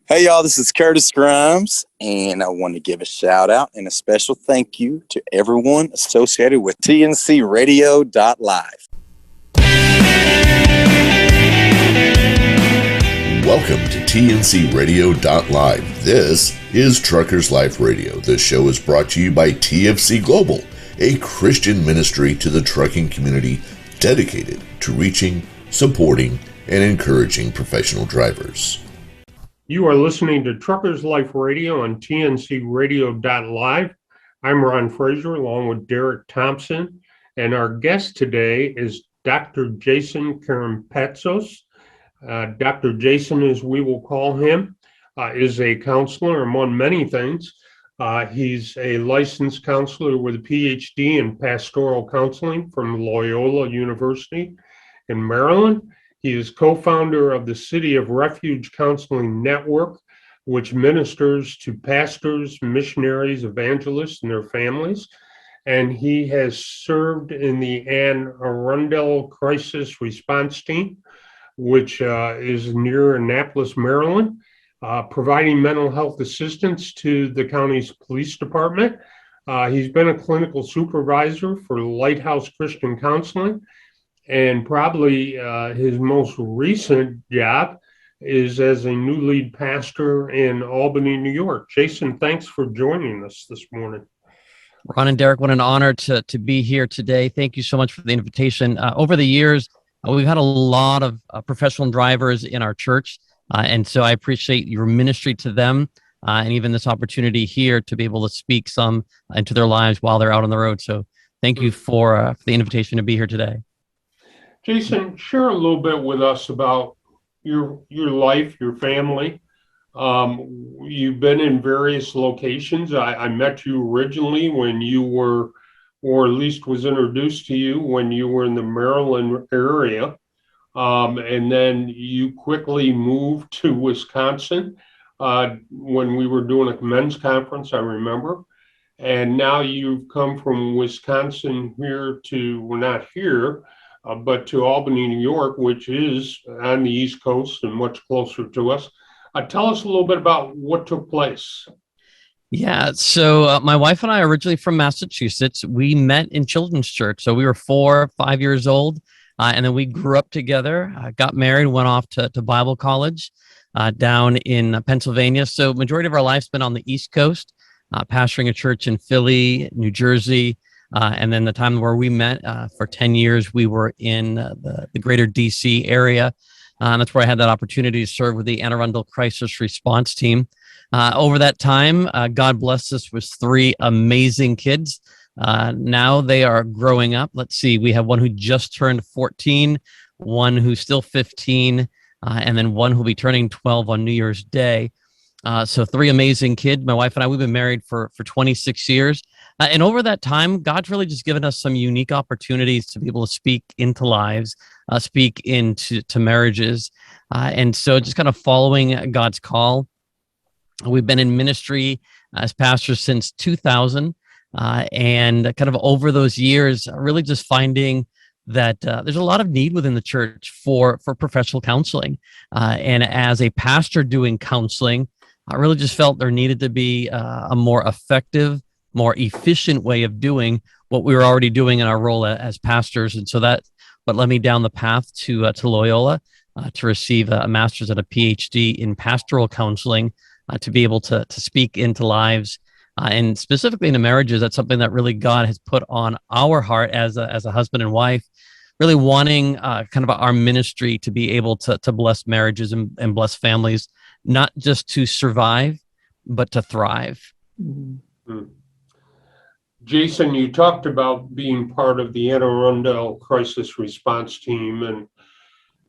Hey y'all, this is Curtis Grimes, and I want to give a shout out and a special thank you to everyone associated with TNCRadio.LIVE. Welcome to TNCRadio.LIVE. This is Truckers Life Radio. This show is brought to you by TFC Global, a Christian ministry to the trucking community dedicated to reaching, supporting, and encouraging professional drivers. You are listening to Truckers Life Radio on TNCRadio.LIVE. I'm Ron Fraser along with Derek Thompson, and our guest today is Dr. Jason Karampatsos. Dr. Jason, as we will call him, is a counselor among many things. He's a licensed counselor with a PhD in pastoral counseling from Loyola University in Maryland. He is co-founder of the City of Refuge Counseling Network, which ministers to pastors, missionaries, evangelists, and their families. And he has served in the Anne Arundel Crisis Response Team, which is near Annapolis, Maryland, providing mental health assistance to the county's police department. He's been a clinical supervisor for Lighthouse Christian Counseling. And probably his most recent job is as a new lead pastor in Albany, New York. Jason, thanks for joining us this morning. Ron and Derek, what an honor to be here today. Thank you so much for the invitation. Over the years, we've had a lot of professional drivers in our church, and so I appreciate your ministry to them and even this opportunity here to be able to speak some into their lives while they're out on the road. So thank you for the invitation to be here today. Jason, share a little bit with us about your life, your family. You've been in various locations. I met you originally when you were, or at least was introduced to you when you were in the Maryland area. And then you quickly moved to Wisconsin when we were doing a men's conference, I remember. And now you've come from Wisconsin here to, well, not here, but to Albany, New York, which is on the East Coast and much closer to us. Tell us a little bit about what took place. Yeah, so my wife and I are originally from Massachusetts. We met in children's church. So we were 4 or 5 years old, and then we grew up together, got married, went off to Bible college down in Pennsylvania. So majority of our life spent on the East Coast, pastoring a church in Philly, New Jersey, and then the time where we met for 10 years, we were in the greater DC area. And that's where I had that opportunity to serve with the Anne Arundel Crisis Response Team. Over that time, God blessed us with 3 amazing kids. Now they are growing up. Let's see, we have one who just turned 14, one who's still 15, and then one who'll be turning 12 on New Year's Day. So 3 amazing kids. My wife and I, we've been married for 26 years. And over that time, God's really just given us some unique opportunities to be able to speak into lives, speak into marriages. And so just kind of following God's call. We've been in ministry as pastors since 2000. And kind of over those years, really just finding that there's a lot of need within the church for professional counseling. And as a pastor doing counseling, I really just felt there needed to be a more effective, more efficient way of doing what we were already doing in our role as pastors. And so that what led me down the path to Loyola to receive a master's and a PhD in pastoral counseling to be able to speak into lives and specifically into marriages. That's something that really God has put on our heart as a husband and wife, really wanting kind of our ministry to be able to bless marriages and bless families, not just to survive, but to thrive. Mm-hmm. Jason, you talked about being part of the Anne Arundel Crisis Response Team,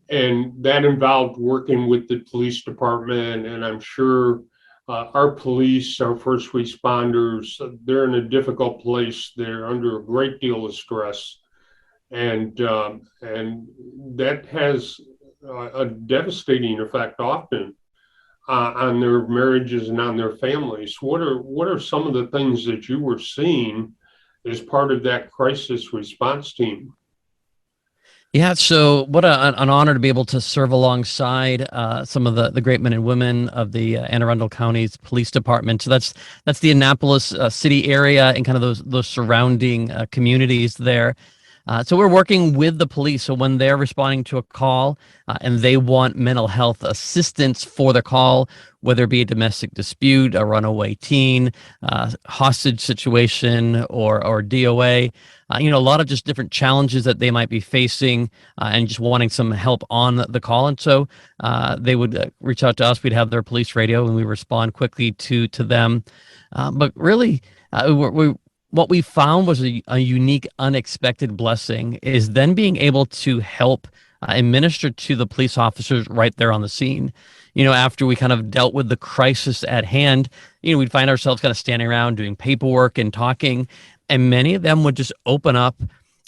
and that involved working with the police department. And I'm sure our police, our first responders, they're in a difficult place. They're under a great deal of stress, and that has a devastating effect often on their marriages and on their families. What are some of the things that you were seeing as part of that crisis response team? Yeah, so what an honor to be able to serve alongside some of the great men and women of the Anne Arundel County's Police Department. So that's the Annapolis city area and kind of those surrounding communities there. So we're working with the police. So when they're responding to a call and they want mental health assistance for the call, whether it be a domestic dispute, a runaway teen, hostage situation, or DOA, a lot of just different challenges that they might be facing and just wanting some help on the call. And so they would reach out to us. We'd have their police radio and we respond quickly to them. But really, what we found was a unique, unexpected blessing is then being able to help and minister to the police officers right there on the scene. After we kind of dealt with the crisis at hand, we'd find ourselves kind of standing around doing paperwork and talking, and many of them would just open up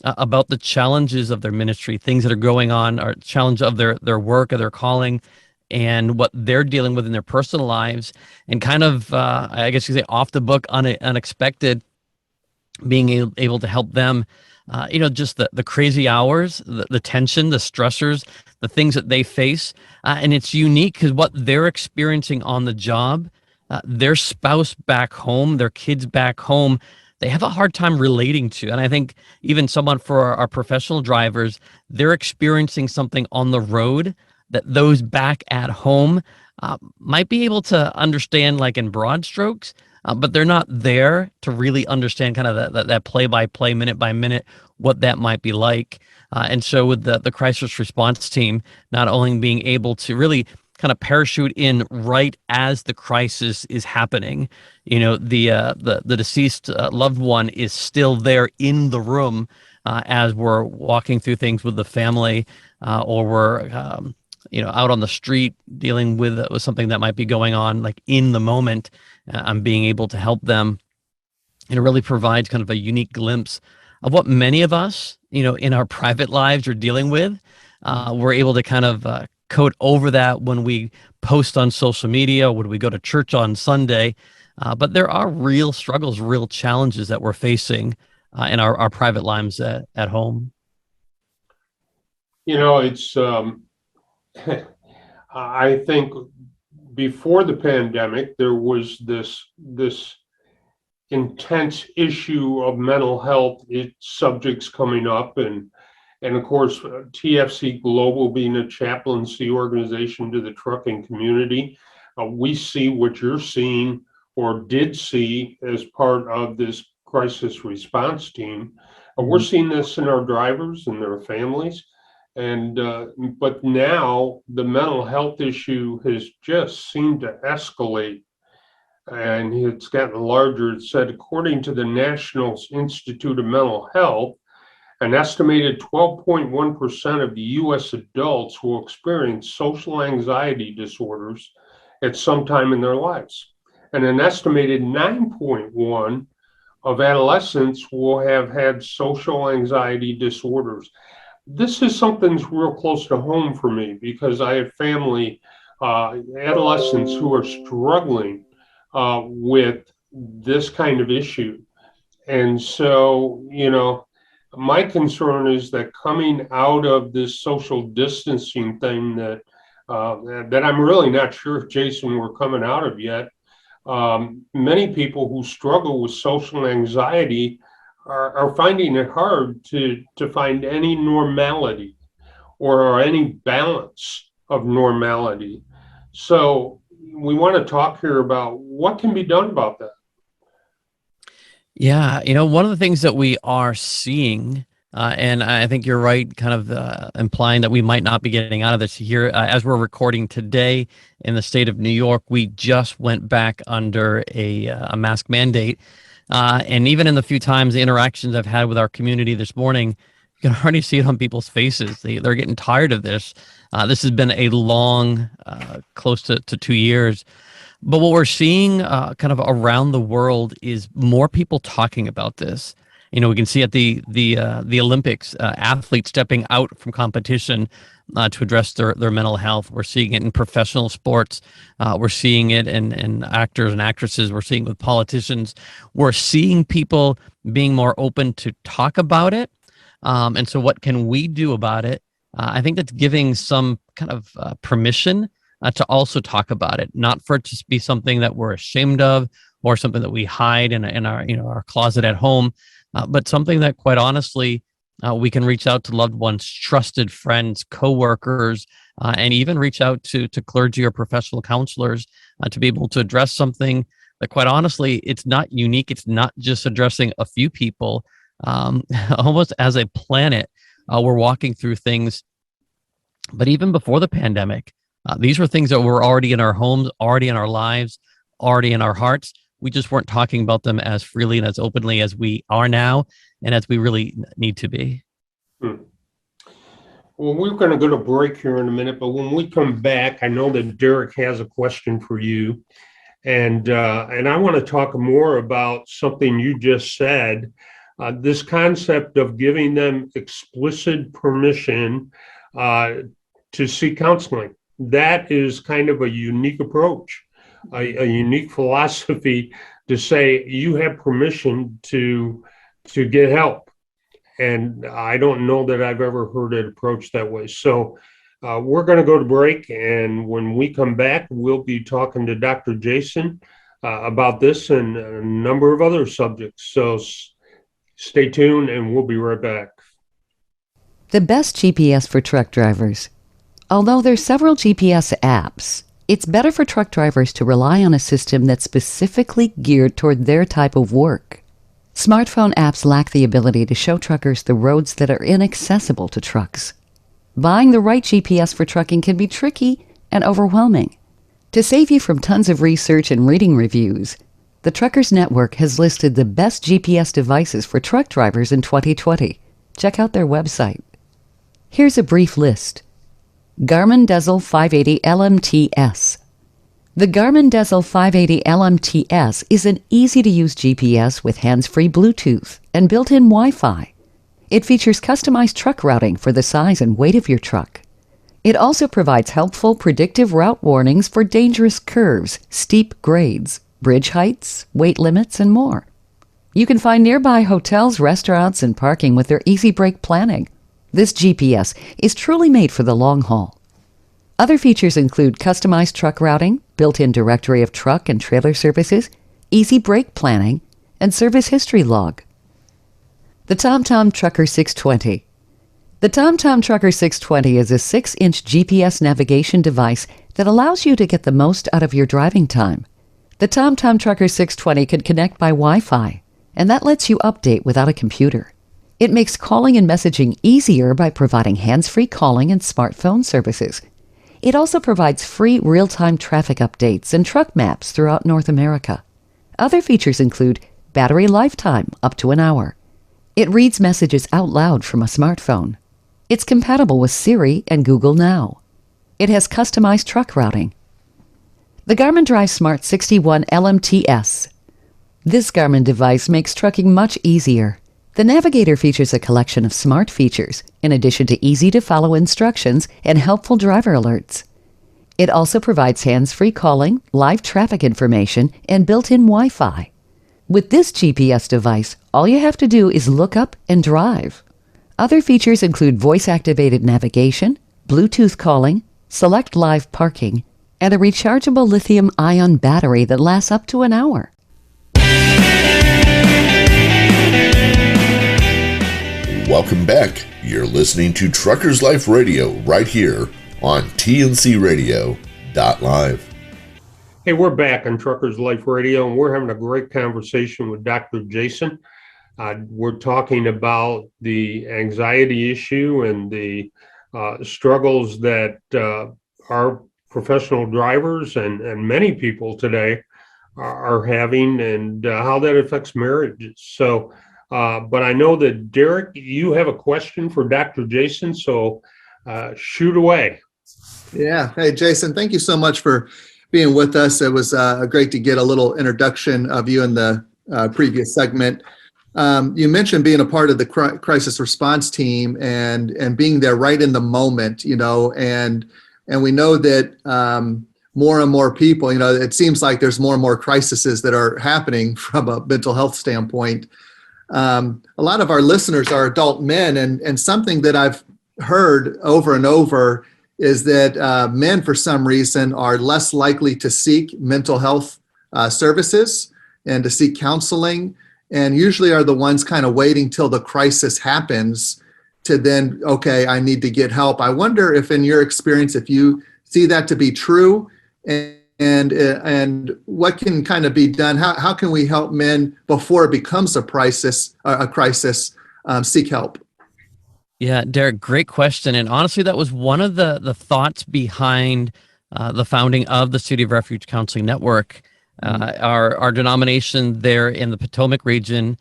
about the challenges of their ministry, things that are going on, or challenge of their work, of their calling, and what they're dealing with in their personal lives, and kind of, I guess you could say, off the book, unexpected, being able to help them, just the crazy hours, the tension, the stressors, the things that they face. And it's unique because what they're experiencing on the job, their spouse back home, their kids back home, they have a hard time relating to. And I think even someone for our professional drivers, they're experiencing something on the road that those back at home might be able to understand, like in broad strokes, but they're not there to really understand kind of that play-by-play, minute-by-minute, what that might be like. And so with the crisis response team, not only being able to really kind of parachute in right as the crisis is happening, the deceased loved one is still there in the room as we're walking through things with the family, or we're out on the street dealing with something that might be going on, like in the moment. I'm being able to help them, and it really provides kind of a unique glimpse of what many of us, in our private lives are dealing with. We're able to kind of code over that when we post on social media, when we go to church on Sunday. But there are real struggles, real challenges that we're facing in our private lives at home. It's I think before the pandemic, there was this intense issue of mental health subjects coming up, and of course, TFC Global being a chaplaincy organization to the trucking community, we see what you're seeing or did see as part of this crisis response team. We're seeing this in our drivers and their families. And but now the mental health issue has just seemed to escalate, and it's gotten larger. It said, according to the National Institute of Mental Health, an estimated 12.1% of the U.S. adults will experience social anxiety disorders at some time in their lives, and an estimated 9.1% of adolescents will have had social anxiety disorders. This is something that's real close to home for me because I have family, adolescents who are struggling with this kind of issue. And so, my concern is that coming out of this social distancing thing that I'm really not sure if, Jason, we're coming out of yet, many people who struggle with social anxiety are finding it hard to find any normality or any balance of normality. So we want to talk here about what can be done about that. Yeah, one of the things that we are seeing, and I think you're right, kind of implying that we might not be getting out of this here. As we're recording today in the state of New York, we just went back under a mask mandate. And even in the few times, the interactions I've had with our community this morning, you can already see it on people's faces. They're getting tired of this. This has been a long, close to 2 years. But what we're seeing kind of around the world is more people talking about this. We can see at the Olympics, athletes stepping out from competition to address their mental health. We're seeing it in professional sports. We're seeing it in actors and actresses. We're seeing it with politicians. We're seeing people being more open to talk about it. And so what can we do about it? I think that's giving some kind of permission to also talk about it, not for it to be something that we're ashamed of or something that we hide in our, our closet at home, but something that, quite honestly, we can reach out to loved ones, trusted friends, coworkers, and even reach out to clergy or professional counselors to be able to address something that, quite honestly, it's not unique. It's not just addressing a few people. Almost as a planet, we're walking through things. But even before the pandemic, these were things that were already in our homes, already in our lives, already in our hearts. We just weren't talking about them as freely and as openly as we are now, and as we really need to be. Well, we're going to go to break here in a minute, but when we come back, I know that Derek has a question for you, and I want to talk more about something you just said, this concept of giving them explicit permission to seek counseling. That is kind of a unique approach, a unique philosophy to say you have permission to get help. And I don't know that I've ever heard it approached that way. So we're going to go to break. And when we come back, we'll be talking to Dr. Jason about this and a number of other subjects. So stay tuned and we'll be right back. The best GPS for truck drivers. Although there's several GPS apps, it's better for truck drivers to rely on a system that's specifically geared toward their type of work. Smartphone apps lack the ability to show truckers the roads that are inaccessible to trucks. Buying the right GPS for trucking can be tricky and overwhelming. To save you from tons of research and reading reviews, the Truckers Network has listed the best GPS devices for truck drivers in 2020. Check out their website. Here's a brief list. Garmin Diesel 580 LMTS. The Garmin Diesel 580 LMTS is an easy-to-use GPS with hands-free Bluetooth and built-in Wi-Fi. It features customized truck routing for the size and weight of your truck. It also provides helpful predictive route warnings for dangerous curves, steep grades, bridge heights, weight limits, and more. You can find nearby hotels, restaurants, and parking with their easy brake planning. This GPS is truly made for the long haul. Other features include customized truck routing, built-in directory of truck and trailer services, easy brake planning, and service history log. The TomTom Trucker 620. The TomTom Trucker 620 is a 6-inch GPS navigation device that allows you to get the most out of your driving time. The TomTom Trucker 620 can connect by Wi-Fi, and that lets you update without a computer. It makes calling and messaging easier by providing hands-free calling and smartphone services. It also provides free real-time traffic updates and truck maps throughout North America. Other features include battery lifetime up to an hour. It reads messages out loud from a smartphone. It's compatible with Siri and Google Now. It has customized truck routing. The Garmin Drive Smart 61 LMTS. This Garmin device makes trucking much easier. The Navigator features a collection of smart features, in addition to easy-to-follow instructions and helpful driver alerts. It also provides hands-free calling, live traffic information, and built-in Wi-Fi. With this GPS device, all you have to do is look up and drive. Other features include voice-activated navigation, Bluetooth calling, select live parking, and a rechargeable lithium-ion battery that lasts up to an hour. Welcome back. You're listening to Truckers Life Radio right here on TNCRadio.LIVE. Hey, we're back on Truckers Life Radio, and we're having a great conversation with Dr. Jason. We're talking about the anxiety issue and the struggles that our professional drivers and many people today are having, and how that affects marriages. So, but I know that, Derek, you have a question for Dr. Jason, so shoot away. Yeah. Hey, Jason, thank you so much for being with us. It was great to get a little introduction of you in the previous segment. You mentioned being a part of the crisis response team and being there right in the moment, and we know that more and more people, it seems like there's more and more crises that are happening from a mental health standpoint. A lot of our listeners are adult men, and something that I've heard over and over is that men, for some reason, are less likely to seek mental health services and to seek counseling, and usually are the ones kind of waiting till the crisis happens to then, okay, I need to get help. I wonder if, in your experience, if you see that to be true, and what can kind of be done? How can we help men before it becomes a crisis seek help? Yeah, Derek, great question. And honestly, that was one of the thoughts behind the founding of the City of Refuge Counseling Network. Our denomination there in the Potomac region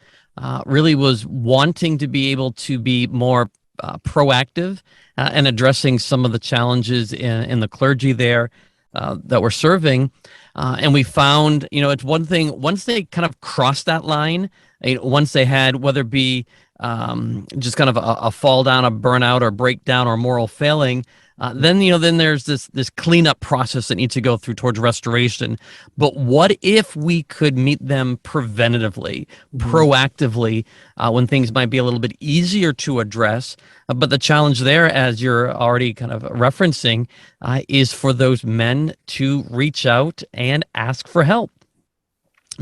really was wanting to be able to be more proactive and addressing some of the challenges in the clergy there that we're serving. And we found, it's one thing, once they kind of crossed that line, once they had, whether it be just kind of a fall down, a burnout, or breakdown, or moral failing, then there's this cleanup process that needs to go through towards restoration. But what if we could meet them preventatively, proactively, when things might be a little bit easier to address? But the challenge there, as you're already kind of referencing, is for those men to reach out and ask for help.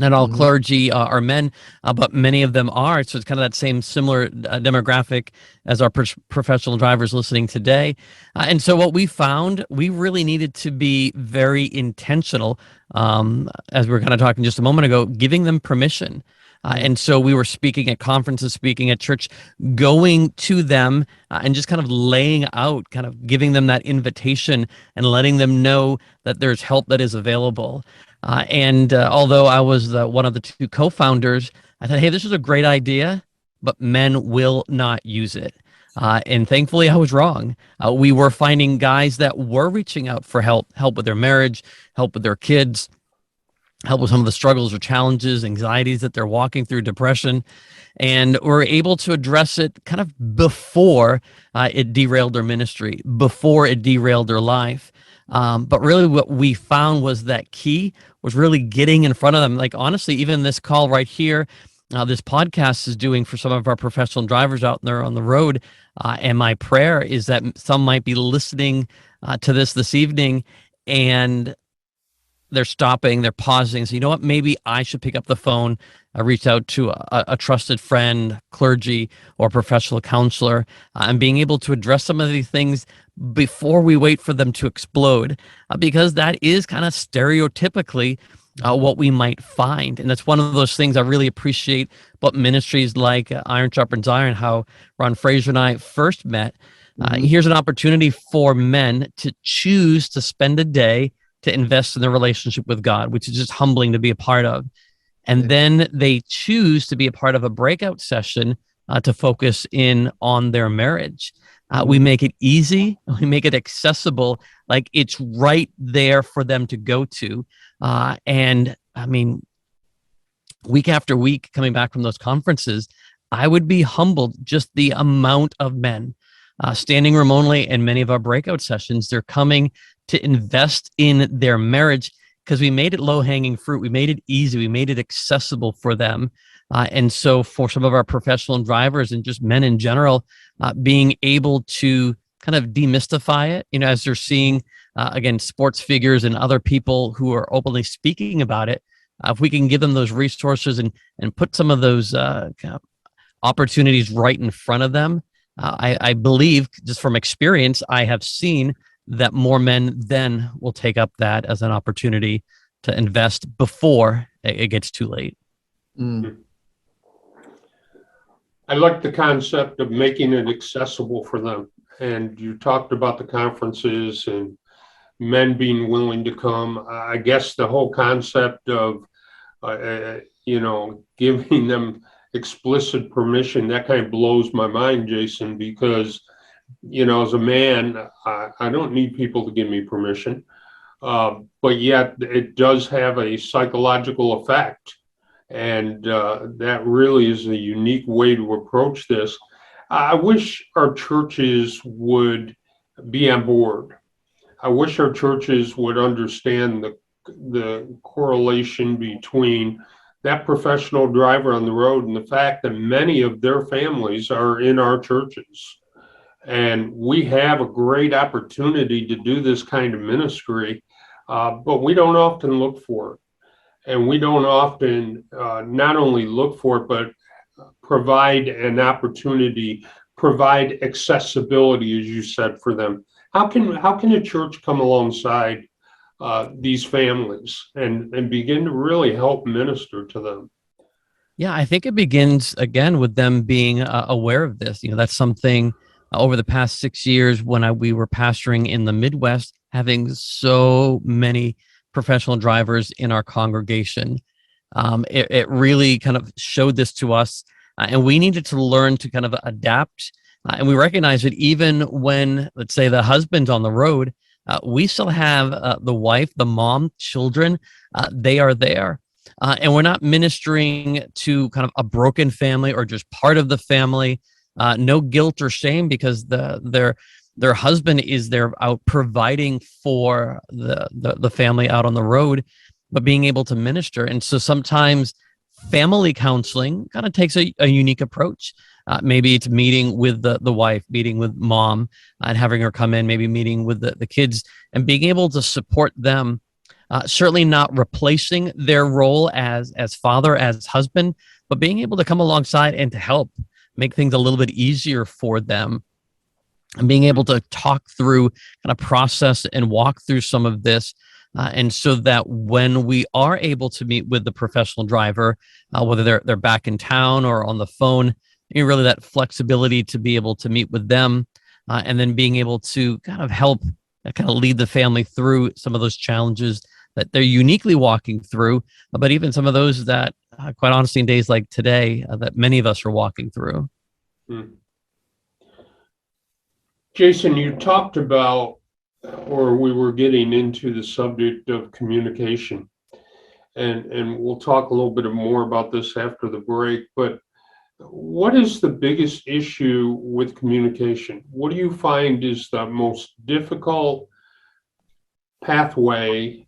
Not all clergy are men, but many of them are. So it's kind of that same similar demographic as our professional drivers listening today. And so what we found, we really needed to be very intentional, as we were kind of talking just a moment ago, giving them permission. And so we were speaking at conferences, speaking at church, going to them and just kind of laying out, kind of giving them that invitation and letting them know that there's help that is available. And although I was one of the two co-founders, I thought, hey, this is a great idea, but men will not use it. And thankfully, I was wrong. We were finding guys that were reaching out for help with their marriage, help with their kids, help with some of the struggles or challenges, anxieties that they're walking through, depression. And we're able to address it kind of before it derailed their ministry, before it derailed their life. But really what we found was that key was really getting in front of them. Like, honestly, even this call right here, this podcast is doing for some of our professional drivers out there on the road. And my prayer is that some might be listening to this evening, and they're stopping, they're pausing. So, you know what, maybe I should pick up the phone, reach out to a trusted friend, clergy, or professional counselor, and being able to address some of these things before we wait for them to explode, because that is kind of stereotypically what we might find. And that's one of those things I really appreciate about ministries like Iron Sharpens Iron, how Ron Fraser and I first met. Here's an opportunity for men to choose to spend a day to invest in their relationship with God, which is just humbling to be a part of. And then they choose to be a part of a breakout session to focus in on their marriage. We make it easy. We make it accessible. Like, it's right there for them to go to. And I mean, week after week, coming back from those conferences, I would be humbled just the amount of men standing room only in many of our breakout sessions. They're coming to invest in their marriage because we made it low-hanging fruit. We made it easy. We made it accessible for them. And so for some of our professional drivers and just men in general, being able to kind of demystify it, as they're seeing, again, sports figures and other people who are openly speaking about it, if we can give them those resources and put some of those kind of opportunities right in front of them, I believe, just from experience, I have seen that more men then will take up that as an opportunity to invest before it gets too late. I like the concept of making it accessible for them. And you talked about the conferences and men being willing to come. I guess the whole concept of, giving them explicit permission, that kind of blows my mind, Jason, because as a man, I don't need people to give me permission, but yet it does have a psychological effect. And that really is a unique way to approach this. I wish our churches would be on board. I wish our churches would understand the correlation between that professional driver on the road, and the fact that many of their families are in our churches. And we have a great opportunity to do this kind of ministry, but we don't often look for it. And we don't often not only look for it, but provide an opportunity, provide accessibility, as you said, for them. How can a church come alongside these families and begin to really help minister to them? Yeah, I think it begins again with them being aware of this. That's something over the past 6 years when we were pastoring in the Midwest, having so many professional drivers in our congregation. It really kind of showed this to us, and we needed to learn to kind of adapt. And we recognize that even when, let's say, the husband's on the road, we still have the wife, the mom, children, they are there. And we're not ministering to kind of a broken family or just part of the family. No guilt or shame, because their husband is there out providing for the family out on the road, but being able to minister. And so sometimes family counseling kind of takes a unique approach. Maybe it's meeting with the wife, meeting with mom, and having her come in, maybe meeting with the kids and being able to support them. Certainly not replacing their role as father, as husband, but being able to come alongside and to help make things a little bit easier for them, and being able to talk through, kind of process and walk through some of this. And so that when we are able to meet with the professional driver, whether they're back in town or on the phone, really that flexibility to be able to meet with them, and then being able to kind of help kind of lead the family through some of those challenges that they're uniquely walking through, but even some of those that, quite honestly, in days like today, that many of us are walking through. Jason, you talked about, or we were getting into the subject of communication, and we'll talk a little bit more about this after the break, but what is the biggest issue with communication? What do you find is the most difficult pathway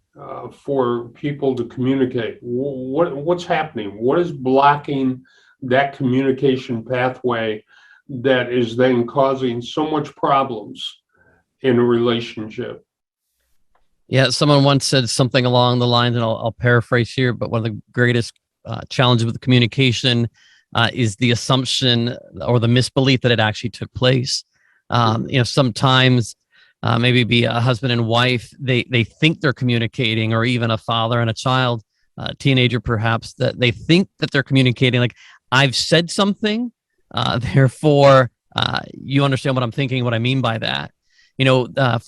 for people to communicate? What's happening? What is blocking that communication pathway that is then causing so much problems in a relationship? Yeah, someone once said something along the lines, and I'll paraphrase here, but one of the greatest challenges with communication is the assumption or the misbelief that it actually took place. Sometimes maybe be a husband and wife, they think they're communicating, or even a father and a child, a teenager perhaps, that they think that they're communicating, like, I've said something, therefore you understand what I'm thinking, what I mean by that.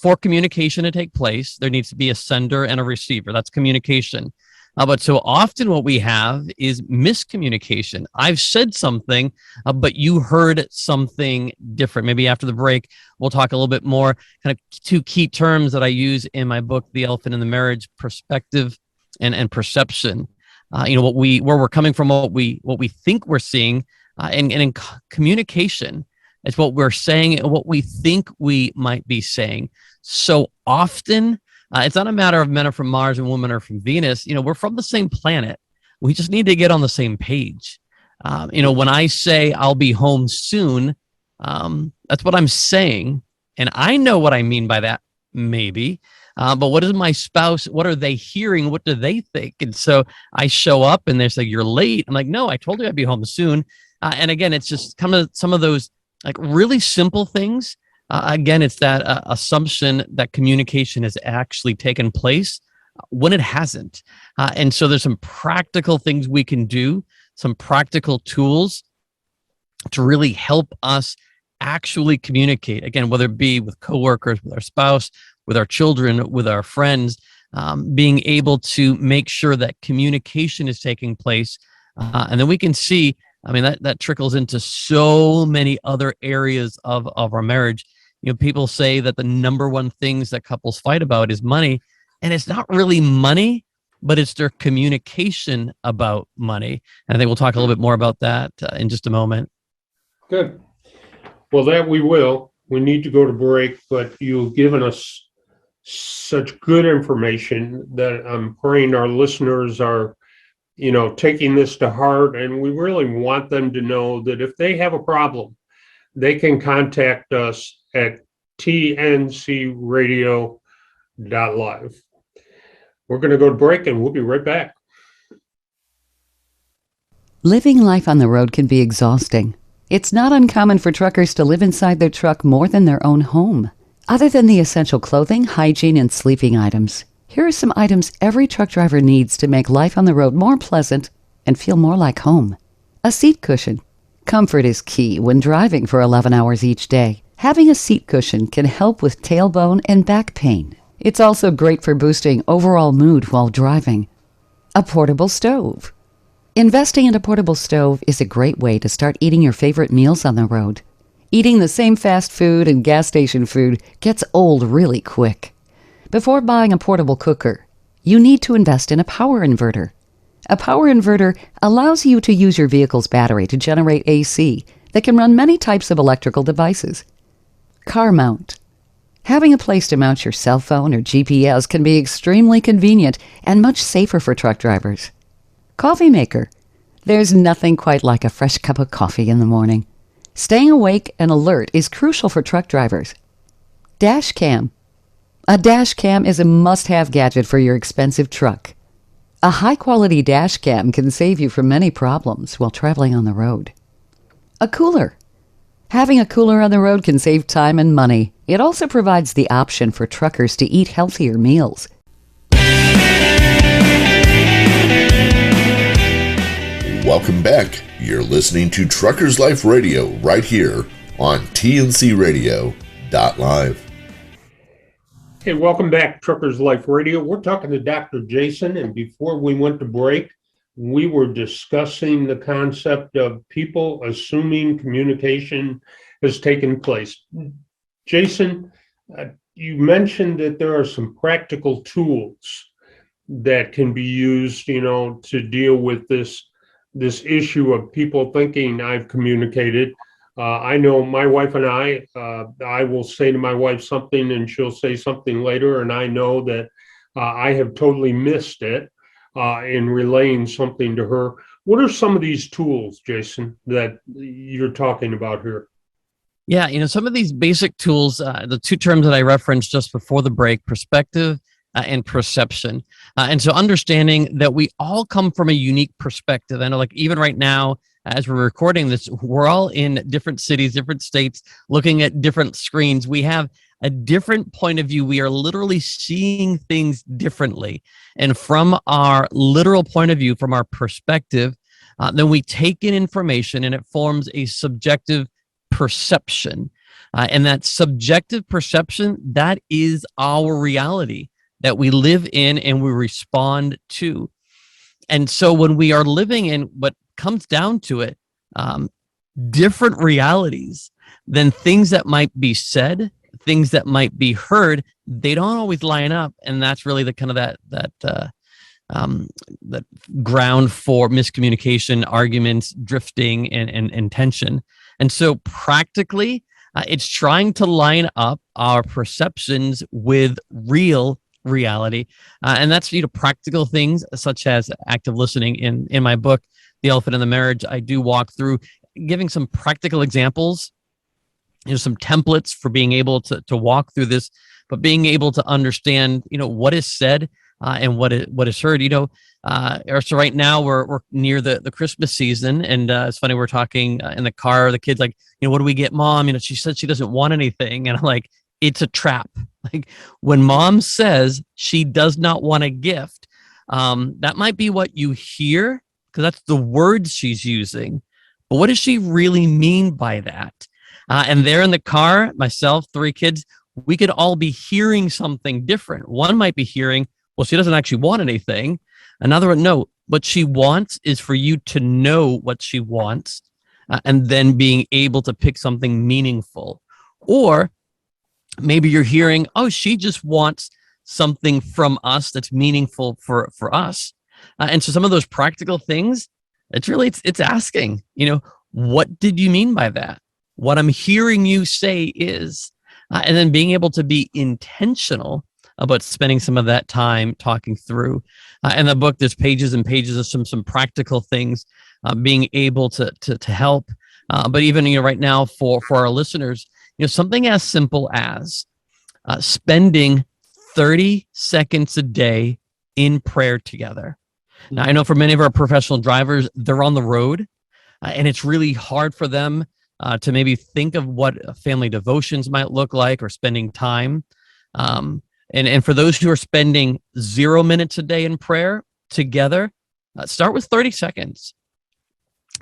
For communication to take place, there needs to be a sender and a receiver. That's communication. But so often what we have is miscommunication. I've said something, but you heard something different. Maybe after the break, we'll talk a little bit more, kind of two key terms that I use in my book, The Elephant in the Marriage: perspective and perception. Where we're coming from, what we think we're seeing, and in communication, it's what we're saying and what we think we might be saying. So often, it's not a matter of men are from Mars and women are from Venus. We're from the same planet. We just need to get on the same page. When I say I'll be home soon, that's what I'm saying. And I know what I mean by that, maybe. But what is my spouse? What are they hearing? What do they think? And so I show up and they're like, you're late. I'm like, no, I told you I'd be home soon. And again, it's just kind of some of those like really simple things. Again, it's that assumption that communication has actually taken place when it hasn't. And so there's some practical things we can do, some practical tools to really help us actually communicate. Again, whether it be with coworkers, with our spouse, with our children, with our friends, being able to make sure that communication is taking place. And then we can see, that trickles into so many other areas of our marriage. People say that the number one things that couples fight about is money, and it's not really money, but it's their communication about money. And I think we'll talk a little bit more about that in just a moment. Good. Well, that we will. We need to go to break, but you've given us such good information that I'm praying our listeners are taking this to heart, and we really want them to know that if they have a problem, they can contact us at TNCRadio.LIVE. We're going to go to break, and we'll be right back. Living life on the road can be exhausting. It's not uncommon for truckers to live inside their truck more than their own home. Other than the essential clothing, hygiene, and sleeping items, here are some items every truck driver needs to make life on the road more pleasant and feel more like home. A seat cushion. Comfort is key when driving for 11 hours each day. Having a seat cushion can help with tailbone and back pain. It's also great for boosting overall mood while driving. A portable stove. Investing in a portable stove is a great way to start eating your favorite meals on the road. Eating the same fast food and gas station food gets old really quick. Before buying a portable cooker, you need to invest in a power inverter. A power inverter allows you to use your vehicle's battery to generate AC that can run many types of electrical devices. Car mount. Having a place to mount your cell phone or GPS can be extremely convenient and much safer for truck drivers. Coffee maker. There's nothing quite like a fresh cup of coffee in the morning. Staying awake and alert is crucial for truck drivers. Dash cam. A dash cam is a must-have gadget for your expensive truck. A high-quality dash cam can save you from many problems while traveling on the road. A cooler. Having a cooler on the road can save time and money. It also provides the option for truckers to eat healthier meals. Welcome back. You're listening to Truckers Life Radio right here on TNCRadio.LIVE. Hey, welcome back, Truckers Life Radio. We're talking to Dr. Jason, and before we went to break, we were discussing the concept of people assuming communication has taken place. Jason, you mentioned that there are some practical tools that can be used, to deal with this issue of people thinking I've communicated. I know my wife and I will say to my wife something and she'll say something later, and I know that I have totally missed it in relaying something to her. What are some of these tools, Jason, that you're talking about here? Yeah, some of these basic tools, the two terms that I referenced just before the break, perspective and perception. And so understanding that we all come from a unique perspective. I know, like, even right now, as we're recording this, we're all in different cities, different states, looking at different screens. We have a different point of view. We are literally seeing things differently. And from our literal point of view, from our perspective, then we take in information and it forms a subjective perception. And that subjective perception, that is our reality that we live in and we respond to. And so when we are living in what comes down to it, different realities, then things that might be said, things that might be heard, they don't always line up. And that's really the kind of that ground for miscommunication, arguments, drifting, and tension. And so practically, it's trying to line up our perceptions with real reality. And that's, practical things such as active listening. In my book, The Elephant in the Marriage, I do walk through giving some practical examples, some templates for being able to walk through this, but being able to understand, what is said and what is heard. So right now we're near the Christmas season, and it's funny, we're talking in the car. The kid's like, what do we get, Mom? She said she doesn't want anything, and I'm like, it's a trap. Like, when Mom says she does not want a gift, that might be what you hear because that's the words she's using. But what does she really mean by that? And there in the car, myself, 3 kids, we could all be hearing something different. One might be hearing, well, she doesn't actually want anything. Another one, no, what she wants is for you to know what she wants, and then being able to pick something meaningful. Or maybe you're hearing, oh, she just wants something from us that's meaningful for us. And so some of those practical things, it's asking, what did you mean by that? What I'm hearing you say is, and then being able to be intentional but spending some of that time talking through. In the book, there's pages and pages of some practical things being able to help. But even right now for our listeners, something as simple as spending 30 seconds a day in prayer together. Now, I know for many of our professional drivers, they're on the road, and it's really hard for them to maybe think of what family devotions might look like or spending time. And for those who are spending 0 minutes a day in prayer together, start with 30 seconds.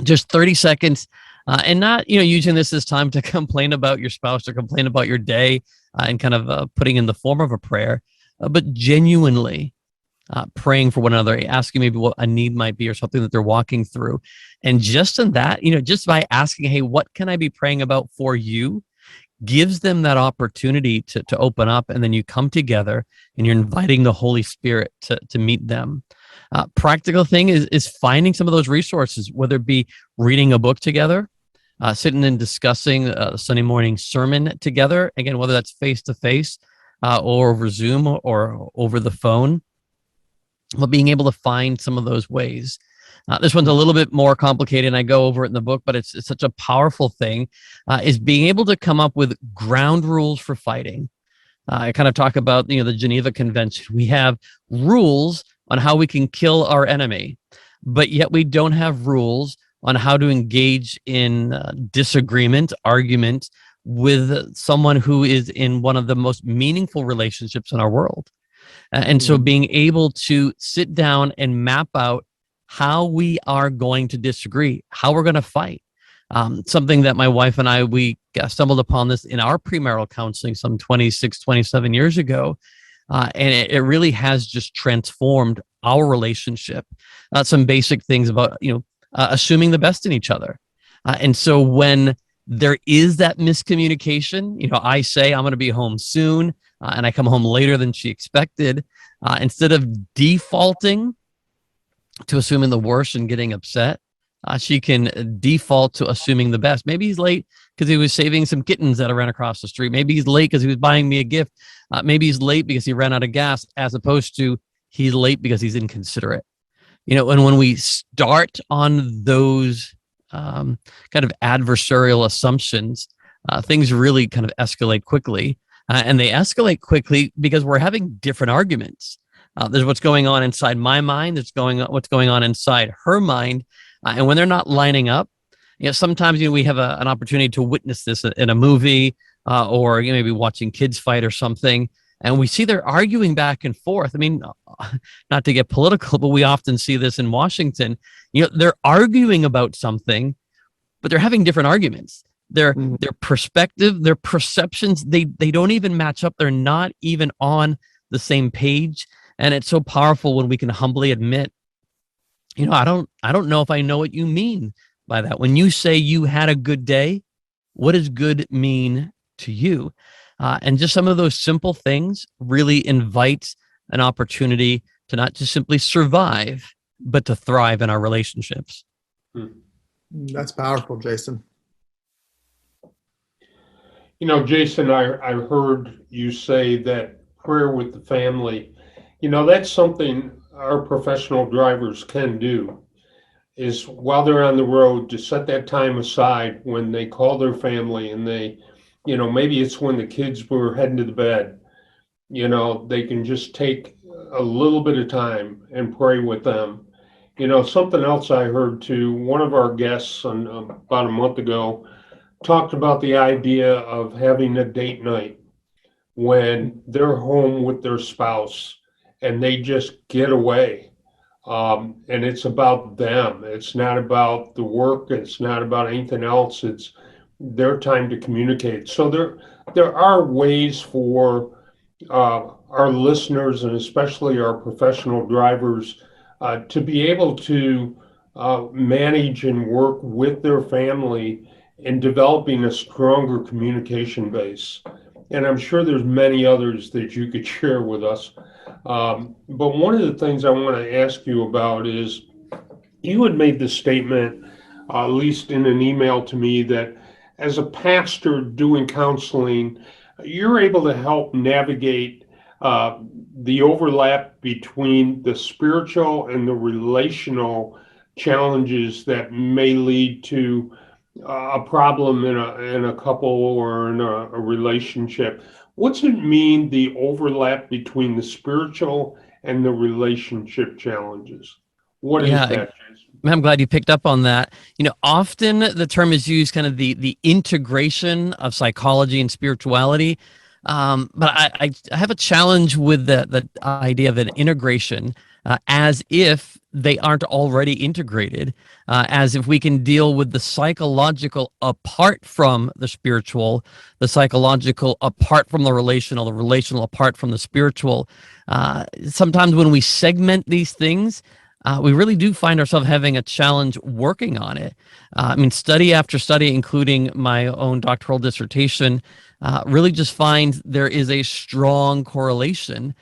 Just 30 seconds, and not using this as time to complain about your spouse or complain about your day and kind of putting in the form of a prayer, but genuinely praying for one another, asking maybe what a need might be or something that they're walking through. And just in that, just by asking, hey, what can I be praying about for you, gives them that opportunity to open up. And then you come together and you're inviting the Holy Spirit to meet them. Practical thing is finding some of those resources, whether it be reading a book together, sitting and discussing a Sunday morning sermon together. Again, whether that's face-to-face or over Zoom or over the phone, but being able to find some of those ways. This one's a little bit more complicated, and I go over it in the book, but it's such a powerful thing, is being able to come up with ground rules for fighting. I kind of talk about, the Geneva Convention. We have rules on how we can kill our enemy, but yet we don't have rules on how to engage in disagreement, argument with someone who is in one of the most meaningful relationships in our world. And so being able to sit down and map out how we are going to disagree, how we're going to fight. Something that my wife and I, we stumbled upon this in our premarital counseling some 26, 27 years ago. And it really has just transformed our relationship. Some basic things about, assuming the best in each other. And so when there is that miscommunication, I say I'm going to be home soon, and I come home later than she expected. Instead of defaulting to assuming the worst and getting upset, she can default to assuming the best. Maybe he's late because he was saving some kittens that I ran across the street. Maybe he's late because he was buying me a gift. Maybe he's late because he ran out of gas, as opposed to he's late because he's inconsiderate. And when we start on those kind of adversarial assumptions, things really kind of escalate quickly. And they escalate quickly because we're having different arguments. There's what's going on inside my mind. There's what's going on inside her mind. And when they're not lining up, sometimes we have an opportunity to witness this in a movie or maybe watching kids fight or something. And we see they're arguing back and forth. I mean, not to get political, but we often see this in Washington. They're arguing about something, but they're having different arguments. Their perspective, their perceptions, they don't even match up. They're not even on the same page. And it's so powerful when we can humbly admit, I don't know if I know what you mean by that. When you say you had a good day, what does good mean to you? And just some of those simple things really invite an opportunity to not just simply survive, but to thrive in our relationships. That's powerful, Jason. Jason, I heard you say that prayer with the family, that's something our professional drivers can do, is while they're on the road to set that time aside when they call their family and they, maybe it's when the kids were heading to the bed, they can just take a little bit of time and pray with them. Something else I heard too, one of our guests about a month ago talked about the idea of having a date night when they're home with their spouse and they just get away. And it's about them. It's not about the work. It's not about anything else. It's their time to communicate. So there are ways for our listeners, and especially our professional drivers, to be able to manage and work with their family in developing a stronger communication base. And I'm sure there's many others that you could share with us. But one of the things I want to ask you about is, you had made this statement, at least in an email to me, that as a pastor doing counseling, you're able to help navigate the overlap between the spiritual and the relational challenges that may lead to a problem in a couple or in a relationship. What's it mean, the overlap between the spiritual and the relationship challenges? What is that, Jason? I'm glad you picked up on that. Often the term is used kind of the integration of psychology and spirituality. But I have a challenge with the idea of an integration as if they aren't already integrated, as if we can deal with the psychological apart from the spiritual, the psychological apart from the relational apart from the spiritual. Sometimes when we segment these things, we really do find ourselves having a challenge working on it. Study after study, including my own doctoral dissertation, really just finds there is a strong correlation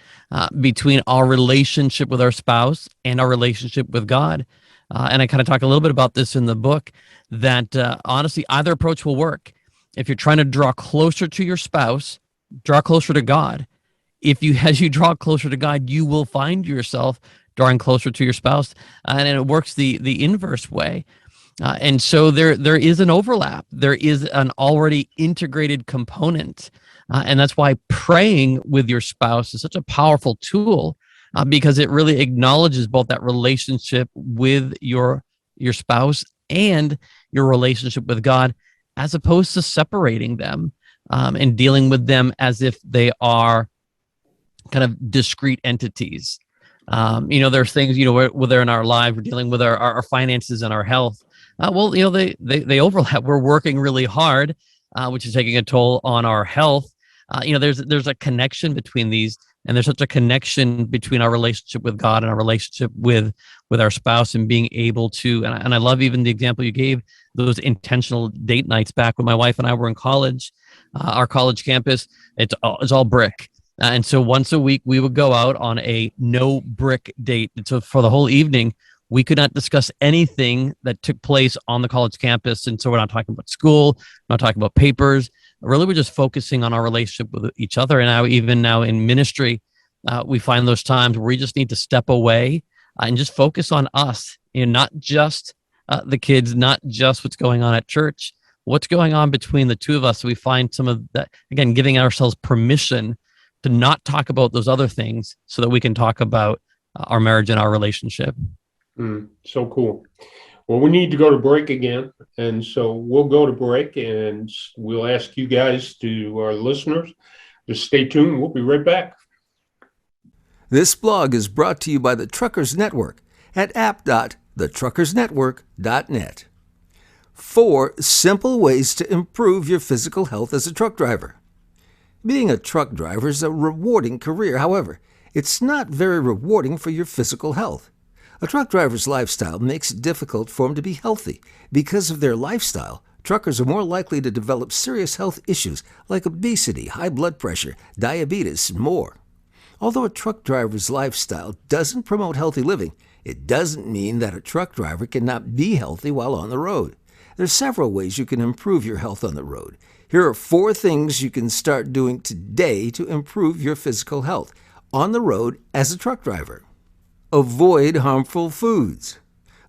between our relationship with our spouse and our relationship with God. And I kind of talk a little bit about this in the book, that honestly, either approach will work. If you're trying to draw closer to your spouse, draw closer to God. As you draw closer to God, you will find yourself drawing closer to your spouse, and it works the inverse way. And so there is an overlap. There is an already integrated component. And that's why praying with your spouse is such a powerful tool, because it really acknowledges both that relationship with your spouse and your relationship with God, as opposed to separating them and dealing with them as if they are kind of discrete entities. There's things, whether in our life we're dealing with our finances and our health. They overlap. We're working really hard, which is taking a toll on our health. There's a connection between these, and there's such a connection between our relationship with God and our relationship with our spouse, and being able to, and I love even the example you gave, those intentional date nights back when my wife and I were in college. Our college campus, it's all brick. And so once a week, we would go out on a no brick date. And so for the whole evening, we could not discuss anything that took place on the college campus. And so we're not talking about school, we're not talking about papers. Really, we're just focusing on our relationship with each other. And even now in ministry, we find those times where we just need to step away and just focus on us, not just the kids, not just what's going on at church, what's going on between the two of us. So we find some of that, again, giving ourselves permission to not talk about those other things so that we can talk about our marriage and our relationship. So cool. Well, we need to go to break again. And so we'll go to break, and we'll ask you guys, to our listeners, to stay tuned. We'll be right back. This blog is brought to you by the Truckers Network at app.thetruckersnetwork.net. 4 simple ways to improve your physical health as a truck driver. Being a truck driver is a rewarding career. However, it's not very rewarding for your physical health. A truck driver's lifestyle makes it difficult for them to be healthy. Because of their lifestyle, truckers are more likely to develop serious health issues like obesity, high blood pressure, diabetes, and more. Although a truck driver's lifestyle doesn't promote healthy living, it doesn't mean that a truck driver cannot be healthy while on the road. There's several ways you can improve your health on the road. Here are 4 things you can start doing today to improve your physical health on the road as a truck driver. Avoid harmful foods.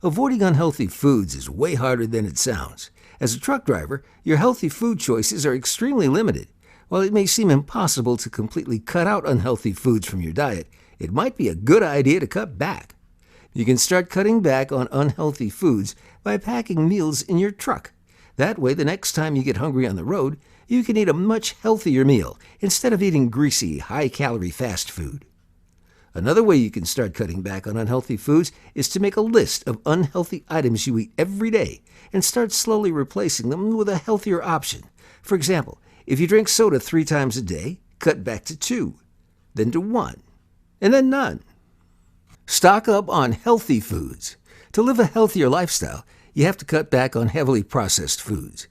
Avoiding unhealthy foods is way harder than it sounds. As a truck driver, your healthy food choices are extremely limited. While it may seem impossible to completely cut out unhealthy foods from your diet, it might be a good idea to cut back. You can start cutting back on unhealthy foods by packing meals in your truck. That way, the next time you get hungry on the road, you can eat a much healthier meal instead of eating greasy, high-calorie fast food. Another way you can start cutting back on unhealthy foods is to make a list of unhealthy items you eat every day and start slowly replacing them with a healthier option. For example, if you drink soda 3 times a day, cut back to 2, then to 1, and then none. Stock up on healthy foods. To live a healthier lifestyle, you have to cut back on heavily processed foods.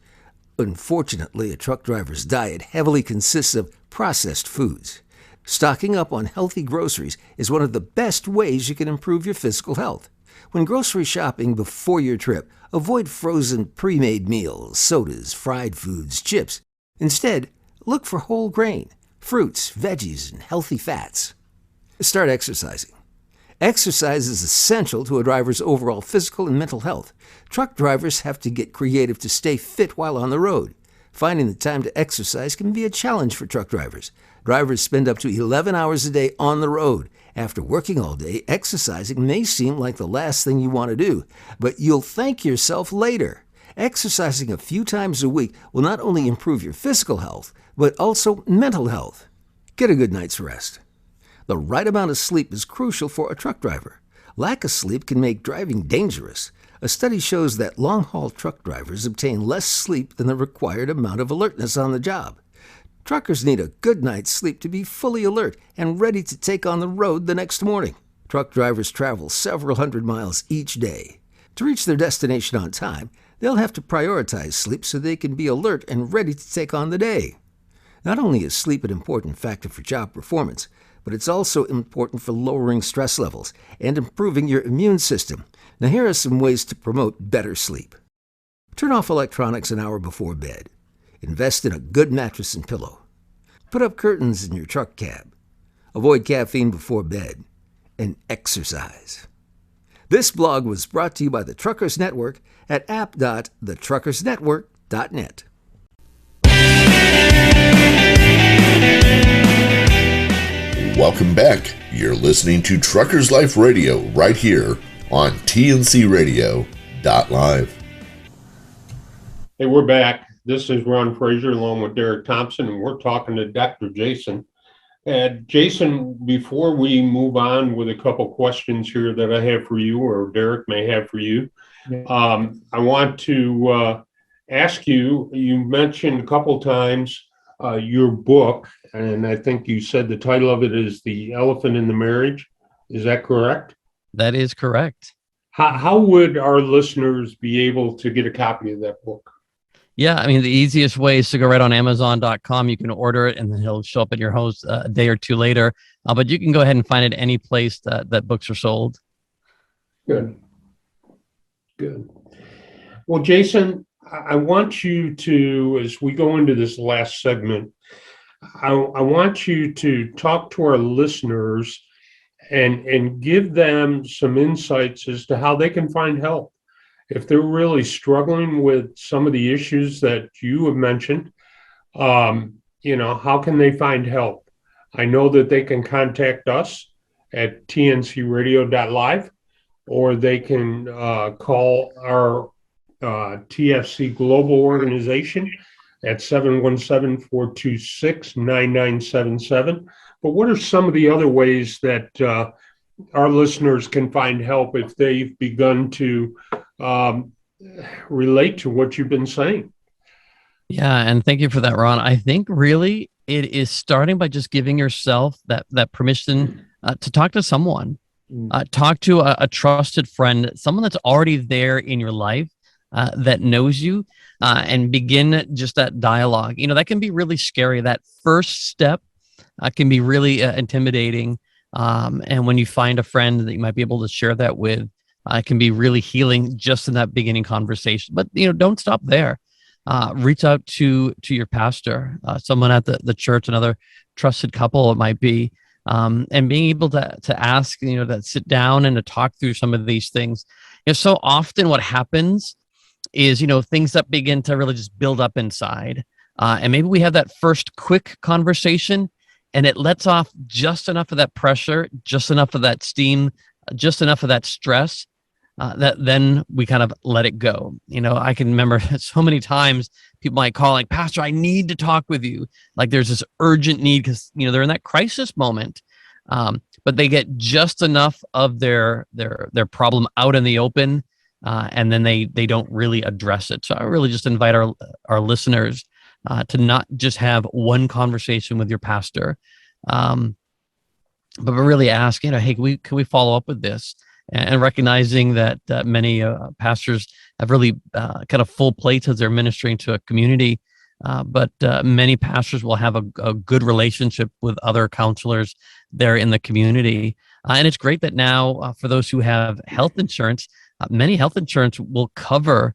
Unfortunately, a truck driver's diet heavily consists of processed foods. Stocking up on healthy groceries is one of the best ways you can improve your physical health. When grocery shopping before your trip, avoid frozen pre-made meals, sodas, fried foods, chips. Instead, look for whole grain, fruits, veggies, and healthy fats. Start exercising. Exercise is essential to a driver's overall physical and mental health. Truck drivers have to get creative to stay fit while on the road. Finding the time to exercise can be a challenge for truck drivers. Drivers spend up to 11 hours a day on the road. After working all day, exercising may seem like the last thing you want to do, but you'll thank yourself later. Exercising a few times a week will not only improve your physical health, but also mental health. Get a good night's rest. The right amount of sleep is crucial for a truck driver. Lack of sleep can make driving dangerous. A study shows that long-haul truck drivers obtain less sleep than the required amount of alertness on the job. Truckers need a good night's sleep to be fully alert and ready to take on the road the next morning. Truck drivers travel several hundred miles each day. To reach their destination on time, they'll have to prioritize sleep so they can be alert and ready to take on the day. Not only is sleep an important factor for job performance, but it's also important for lowering stress levels and improving your immune system. Now here are some ways to promote better sleep. Turn off electronics an hour before bed. Invest in a good mattress and pillow. Put up curtains in your truck cab. Avoid caffeine before bed. And exercise. This blog was brought to you by the Truckers Network at app.thetruckersnetwork.net. Welcome back. You're listening to Truckers Life Radio right here on TNCRadio.LIVE. Hey, we're back. This is Ron Fraser along with Derek Thompson, and we're talking to Dr. Jason. And Jason, before we move on with a couple questions here that I have for you, or Derek may have for you, I want to ask you, you mentioned a couple times your book, and I think you said the title of it is The Elephant in the Marriage. Is that correct? That is correct. How would our listeners be able to get a copy of that book? Yeah, I mean, the easiest way is to go right on Amazon.com. You can order it, and then it'll show up at your house a day or two later. But you can go ahead and find it any place that books are sold. Good. Well, Jason, I want you to, as we go into this last segment, I want you to talk to our listeners and give them some insights as to how they can find help. If they're really struggling with some of the issues that you have mentioned, how can they find help? I know that they can contact us at TNCRadio.LIVE, or they can call our TFC Global Organization at 717-426-9977. But what are some of the other ways that our listeners can find help if they've begun to relate to what you've been saying? Yeah, and thank you for that, Ron. I think really it is starting by just giving yourself that permission to talk to someone, talk to a trusted friend, someone that's already there in your life that knows you, and begin just that dialogue. That can be really scary. That first step can be really intimidating. And when you find a friend that you might be able to share that with, it can be really healing just in that beginning conversation. But, don't stop there. Reach out to your pastor, someone at the church, another trusted couple it might be, and being able to ask, to sit down and to talk through some of these things. So often what happens is, things that begin to really just build up inside. And maybe we have that first quick conversation and it lets off just enough of that pressure, just enough of that steam, just enough of that stress, that then we kind of let it go. I can remember so many times people might call like, Pastor, I need to talk with you. Like there's this urgent need because, they're in that crisis moment. But they get just enough of their problem out in the open, and then they don't really address it. So I really just invite our listeners to not just have one conversation with your pastor, but really ask, hey, can we follow up with this? And recognizing that many pastors have really kind of full plates as they're ministering to a community, but many pastors will have a good relationship with other counselors there in the community. And it's great that now for those who have health insurance, many health insurance will cover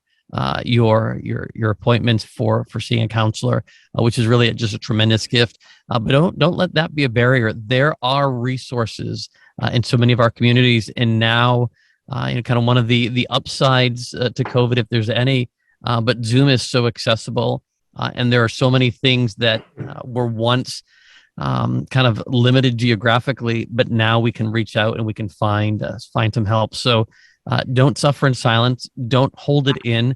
your appointments for seeing a counselor, which is really just a tremendous gift. But don't let that be a barrier. There are resources in so many of our communities, and now kind of one of the upsides to COVID, if there's any. But Zoom is so accessible, and there are so many things that were once kind of limited geographically, but now we can reach out and we can find some help. So don't suffer in silence. Don't hold it in.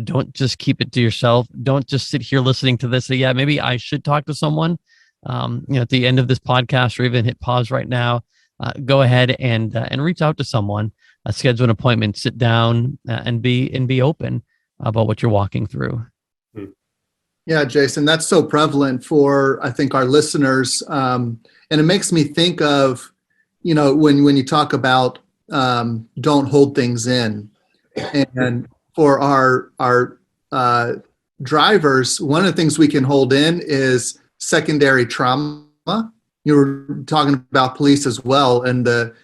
Don't just keep it to yourself. Don't just sit here listening to this. So yeah, maybe I should talk to someone. At the end of this podcast, or even hit pause right now. Go ahead and reach out to someone. Schedule an appointment. Sit down and be open about what you're walking through. Yeah, Jason, that's so prevalent for, I think, our listeners. And it makes me think of, when you talk about don't hold things in. And for our drivers, one of the things we can hold in is secondary trauma. You were talking about police as well, and the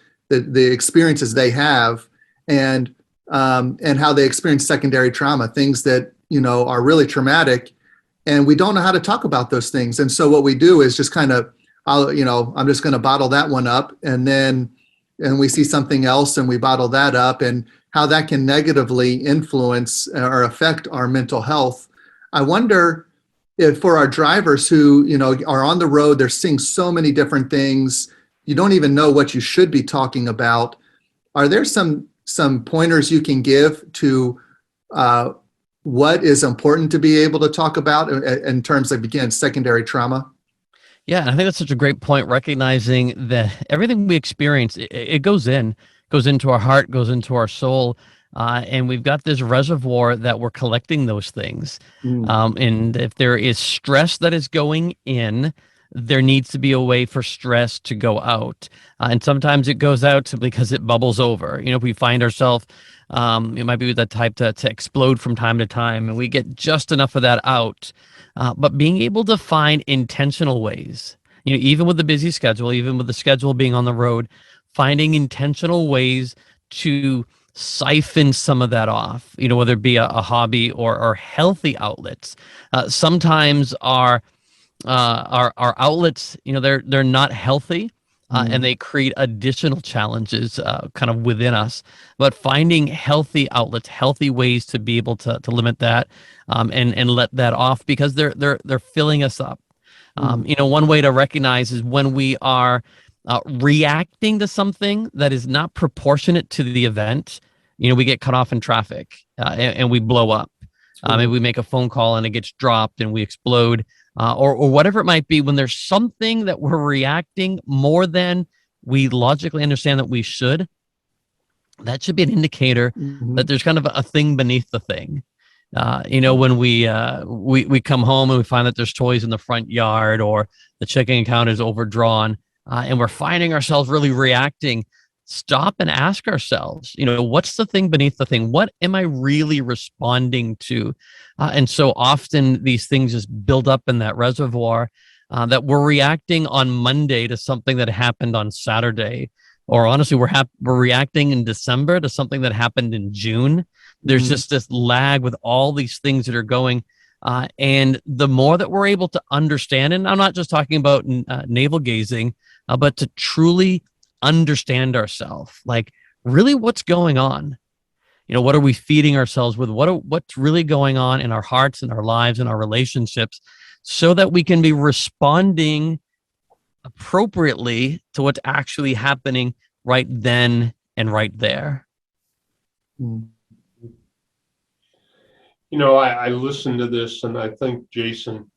experiences they have, and how they experience secondary trauma, things that are really traumatic, and we don't know how to talk about those things. And so what we do is just kind of, I'm just going to bottle that one up, and we see something else and we bottle that up, and how that can negatively influence or affect our mental health. I wonder if for our drivers who, are on the road, they're seeing so many different things, you don't even know what you should be talking about. Are there some pointers you can give to what is important to be able to talk about in terms of, again, secondary trauma? Yeah, I think that's such a great point, recognizing that everything we experience, it goes into our heart, goes into our soul, and we've got this reservoir that we're collecting those things. And if there is stress that is going in, there needs to be a way for stress to go out. And sometimes it goes out simply because it bubbles over. If we find ourselves, it might be the type to explode from time to time, and we get just enough of that out. But being able to find intentional ways, even with the busy schedule, even with the schedule being on the road, finding intentional ways to siphon some of that off, whether it be a hobby or healthy outlets. Sometimes our outlets, they're not healthy, and they create additional challenges kind of within us. But finding healthy outlets, healthy ways to be able to limit that and let that off, because they're filling us up. One way to recognize is when we are reacting to something that is not proportionate to the event. We get cut off in traffic and we blow up. Maybe we make a phone call and it gets dropped and we explode, or whatever it might be. When there's something that we're reacting more than we logically understand that we should, that should be an indicator that there's kind of a thing beneath the thing. When we come home and we find that there's toys in the front yard, or the checking account is overdrawn, and we're finding ourselves really reacting, stop and ask ourselves, what's the thing beneath the thing? What am I really responding to? And so often these things just build up in that reservoir, that we're reacting on Monday to something that happened on Saturday, or honestly, we're reacting in December to something that happened in June. There's just this lag with all these things that are going. And the more that we're able to understand, and I'm not just talking about navel gazing, but to truly understand ourselves, like really what's going on. What are we feeding ourselves with? What's really going on in our hearts and our lives and our relationships, so that we can be responding appropriately to what's actually happening right then and right there. I listen to this and I think, Jason,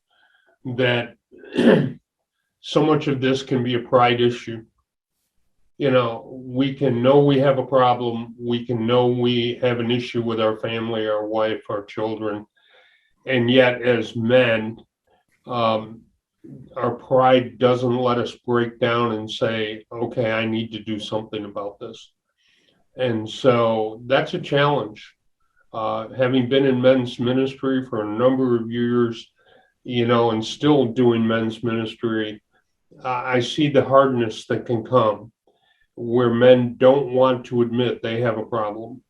that so much of this can be a pride issue. We can know we have a problem. We can know we have an issue with our family, our wife, our children. And yet, as men, our pride doesn't let us break down and say, okay, I need to do something about this. And so that's a challenge. Having been in men's ministry for a number of years, and still doing men's ministry, I see the hardness that can come where men don't want to admit they have a problem.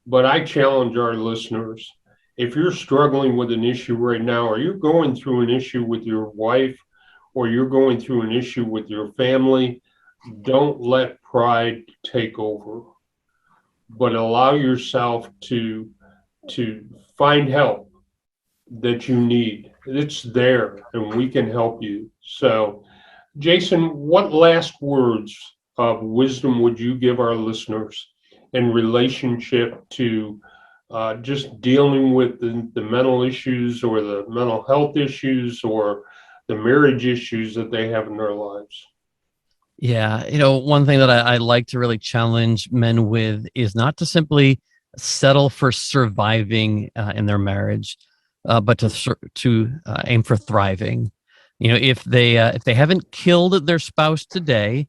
But I challenge our listeners, if you're struggling with an issue right now, or you're going through an issue with your wife, or you're going through an issue with your family, don't let pride take over, but allow yourself to find help that you need. It's there, and we can help you. So, Jason, what last words of wisdom would you give our listeners in relationship to just dealing with the mental issues, or the mental health issues, or the marriage issues that they have in their lives? Yeah, one thing that I like to really challenge men with is not to simply settle for surviving in their marriage, but to aim for thriving. If they haven't killed their spouse today,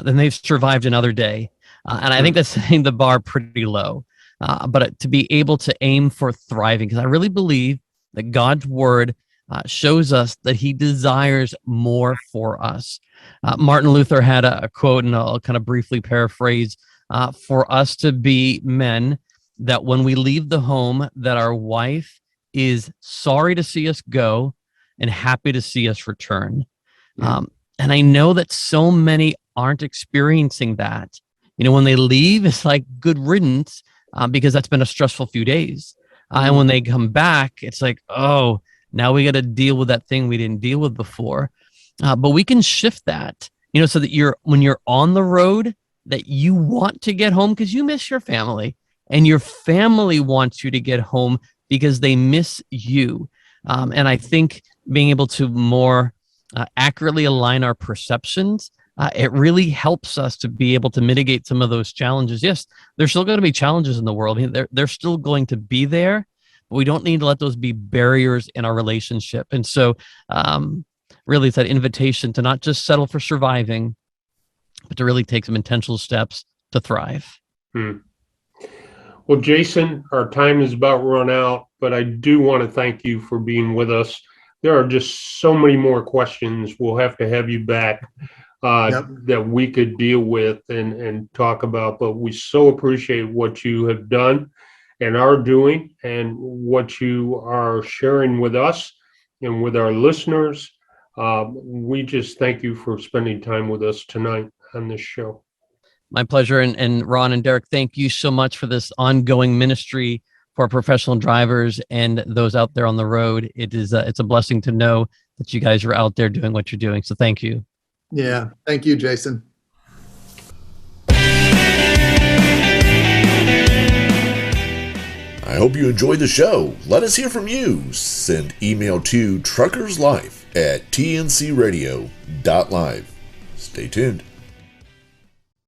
then they've survived another day, and I think that's setting the bar pretty low. But to be able to aim for thriving, because I really believe that God's word shows us that He desires more for us. Martin Luther had a quote, and I'll kind of briefly paraphrase, for us to be men, that when we leave the home, that our wife is sorry to see us go and happy to see us return. And I know that so many aren't experiencing that. When they leave, it's like good riddance, because that's been a stressful few days. And when they come back, it's like, oh, now we got to deal with that thing we didn't deal with before. But we can shift that, so that when you're on the road, that you want to get home because you miss your family, and your family wants you to get home because they miss you. And I think being able to more accurately align our perceptions, it really helps us to be able to mitigate some of those challenges. Yes, there's still going to be challenges in the world. They're still going to be there, but we don't need to let those be barriers in our relationship. And so really it's that invitation to not just settle for surviving, but to really take some intentional steps to thrive. Well, Jason, our time is about run out, but I do want to thank you for being with us. There are just so many more questions. We'll have to have you back that we could deal with and talk about, but we so appreciate what you have done and are doing, and what you are sharing with us and with our listeners. We just thank you for spending time with us tonight on this show. My pleasure. And Ron and Derek, thank you so much for this ongoing ministry for professional drivers and those out there on the road. It's a blessing to know that you guys are out there doing what you're doing. So thank you. Yeah. Thank you, Jason. I hope you enjoyed the show. Let us hear from you. Send email to truckerslife@tncradio.live. Stay tuned.